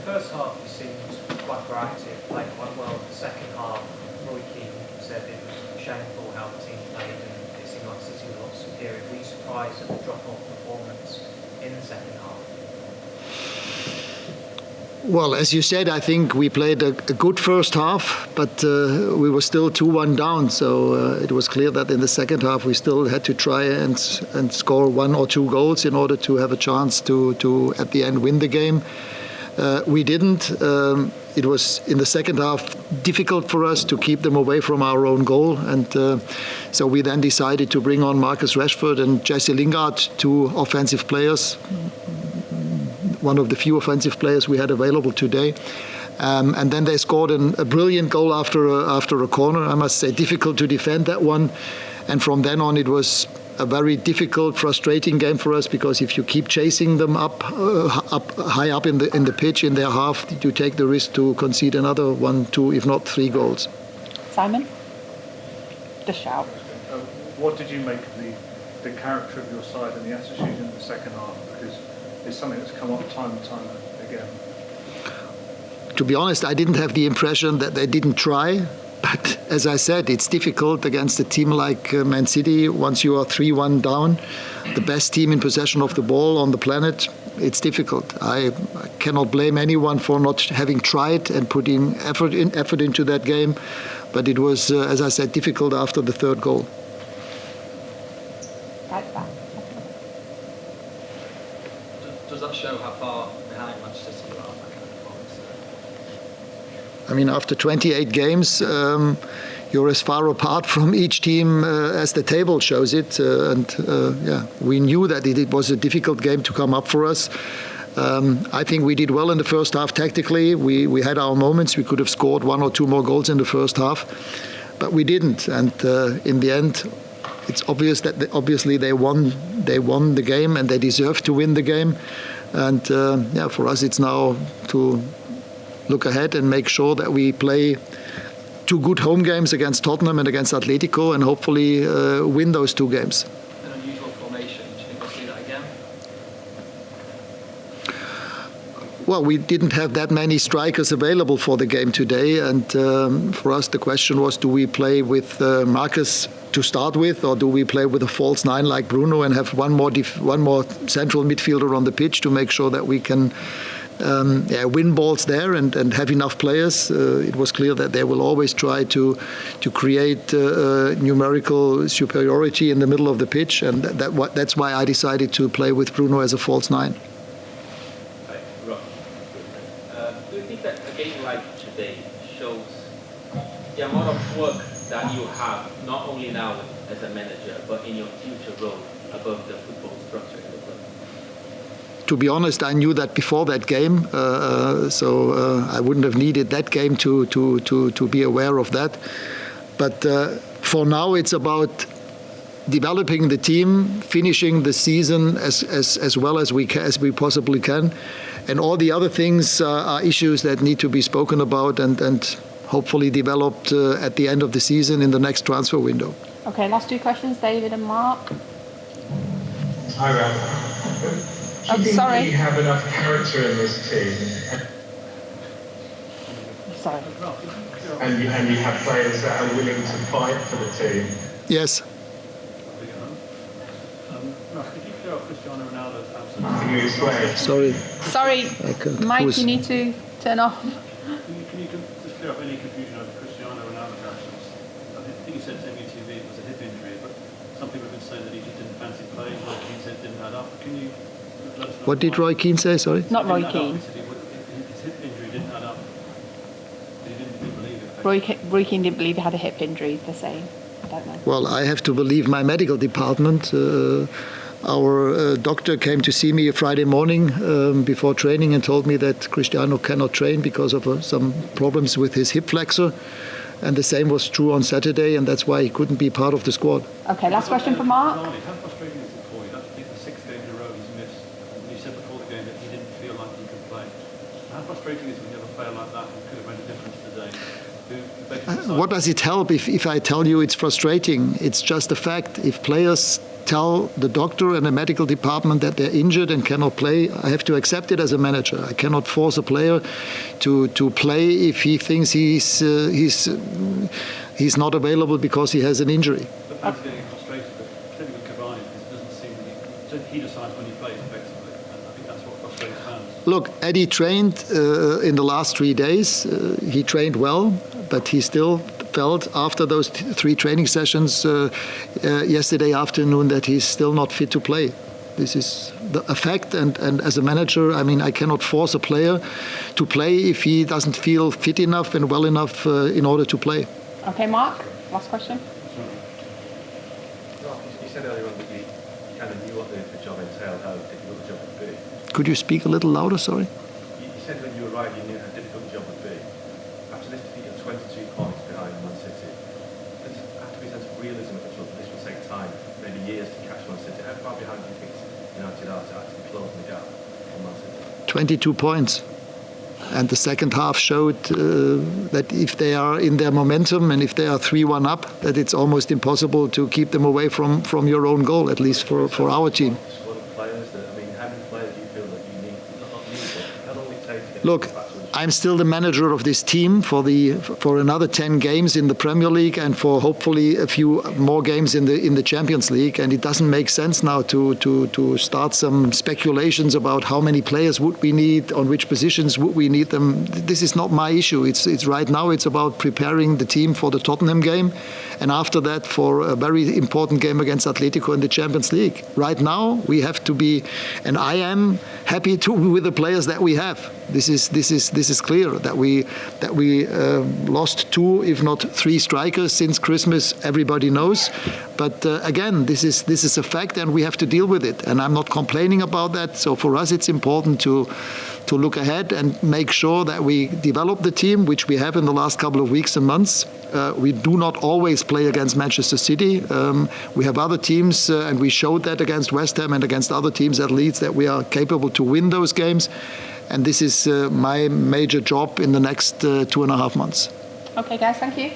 first half you seemed quite proactive, played quite well. The second half, Roy Keane said it was shameful how the team played and it seemed like City was a lot superior. Were you surprised at the drop-off performance in the second half? Well, as you said, I think we played a good first half, but we were still 2-1 down. So it was clear that in the second half we still had to try and score 1 or 2 goals in order to have a chance to at the end win the game. We didn't. It was in the second half difficult for us to keep them away from our own goal, and so we then decided to bring on Marcus Rashford and Jesse Lingard, 2 offensive players. One of the few offensive players we had available today. And then they scored a brilliant goal after a corner. I must say, difficult to defend that one. And from then on, it was a very difficult, frustrating game for us, because if you keep chasing them up high up in the pitch, in their half, you take the risk to concede another 1, 2, if not 3 goals. Simon? Just shout. What did you make of the character of your side and the attitude in the second half? Because it's something that's come up time and time again. To be honest, I didn't have the impression that they didn't try. But as I said, it's difficult against a team like Man City. Once you are 3-1 down, the best team in possession of the ball on the planet, it's difficult. I cannot blame anyone for not having tried and putting effort into that game. But it was, as I said, difficult after the 3rd goal. Right back. Does that show how far behind Manchester City are, that kind of performance? I mean, after 28 games, you're as far apart from each team as the table shows it. We knew that it was a difficult game to come up for us. I think we did well in the first half tactically. We had our moments. We could have scored 1 or 2 more goals in the first half, but we didn't. And in the end, it's obvious that obviously they won the game and they deserve to win the game. And for us, it's now to look ahead and make sure that we play 2 good home games against Tottenham and against Atletico, and hopefully win those 2 games. An unusual formation. Do you think we'll see that again? Well, we didn't have that many strikers available for the game today, and for us the question was, do we play with Marcus to start with, or do we play with a false 9 like Bruno and have one more central midfielder on the pitch to make sure that we can win balls there and have enough players? It was clear that they will always try to create numerical superiority in the middle of the pitch, and that's why I decided to play with Bruno as a false 9. Do you think that a game like today shows the amount of work that you have, not only now as a manager, but in your future role above the football structure in the club? To be honest, I knew that before that game, so I wouldn't have needed that game to be aware of that. But for now, it's about developing the team, finishing the season as well as we possibly can, and all the other things are issues that need to be spoken about and hopefully developed at the end of the season in the next transfer window. Okay, last 2 questions, David and Mark. Hi, Ralf. Do you think sorry. you have enough character in this team? Sorry. And you have players that are willing to fight for the team? Yes. Could you clear up Cristiano Ronaldo's absence? Can you explain? Sorry. Mike, you need to turn off. Can you just clear up any confusion over Cristiano Ronaldo's absence? I think you said to MUTV it was a hip injury, but some people have been saying that he just didn't fancy playing, but he said it didn't add up. Can you let us know? What did Roy Keane say? Sorry. Not Roy Keane. His hip injury didn't add up. He didn't believe it. Roy Keane didn't believe he had a hip injury, they're saying. I don't know. Well, I have to believe my medical department. Our doctor came to see me a Friday morning before training and told me that Cristiano cannot train because of some problems with his hip flexor. And the same was true on Saturday, and that's why he couldn't be part of the squad. Okay, last question for Mark. How frustrating is it for you? That's the 6 games in a row he's missed. And you said before the game that he didn't feel like he could play. How frustrating is it when you have a player like that who could have made a difference today? What does it help if I tell you it's frustrating? It's just a fact. If players tell the doctor and the medical department that they're injured and cannot play, I have to accept it as a manager. I cannot force a player to play if he thinks he's not available because he has an injury. The fans are getting frustrated, but clearly with Cavani, it doesn't seem that he decides when he plays effectively, and I think that's what frustrates fans. Look, Eddie trained in the last 3 days. He trained well, but he still felt after those 3 training sessions yesterday afternoon that he's still not fit to play. This is a fact, and as a manager, I mean, I cannot force a player to play if he doesn't feel fit enough and well enough in order to play. Okay, Mark, last question. Ralf, you said earlier on that you kind of knew what the job entailed, how difficult the job would be. Could you speak a little louder, sorry? You said when you arrived you knew how difficult the job would be. After this defeat of 22 points behind Man City, does there have to be a sense of realism at the club that this will take time, maybe years to catch Man City? How far behind do you think United are to actually close the gap on Man City? 22 points. And the second half showed that if they are in their momentum and if they are 3-1 up, that it's almost impossible to keep them away from your own goal, at least for our team. Squad of players that, I mean, how many players do you feel that you need, not need, but how long will it take to get Look, back to the I'm still the manager of this team for another 10 games in the Premier League and for hopefully a few more games in the Champions League. And it doesn't make sense now to start some speculations about how many players would we need, on which positions would we need them. This is not my issue. It's right now it's about preparing the team for the Tottenham game, and after that for a very important game against Atletico in the Champions League. Right now we have to be, and I am happy with the players that we have. This is clear that we lost 2, if not 3 strikers since Christmas. Everybody knows, but again, this is a fact, and we have to deal with it. And I'm not complaining about that. So for us, it's important to look ahead and make sure that we develop the team, which we have in the last couple of weeks and months. We do not always play against Manchester City. We have other teams, and we showed that against West Ham and against other teams at Leeds that we are capable to win those games. And this is my major job in the next 2.5 months. Okay, guys, thank you.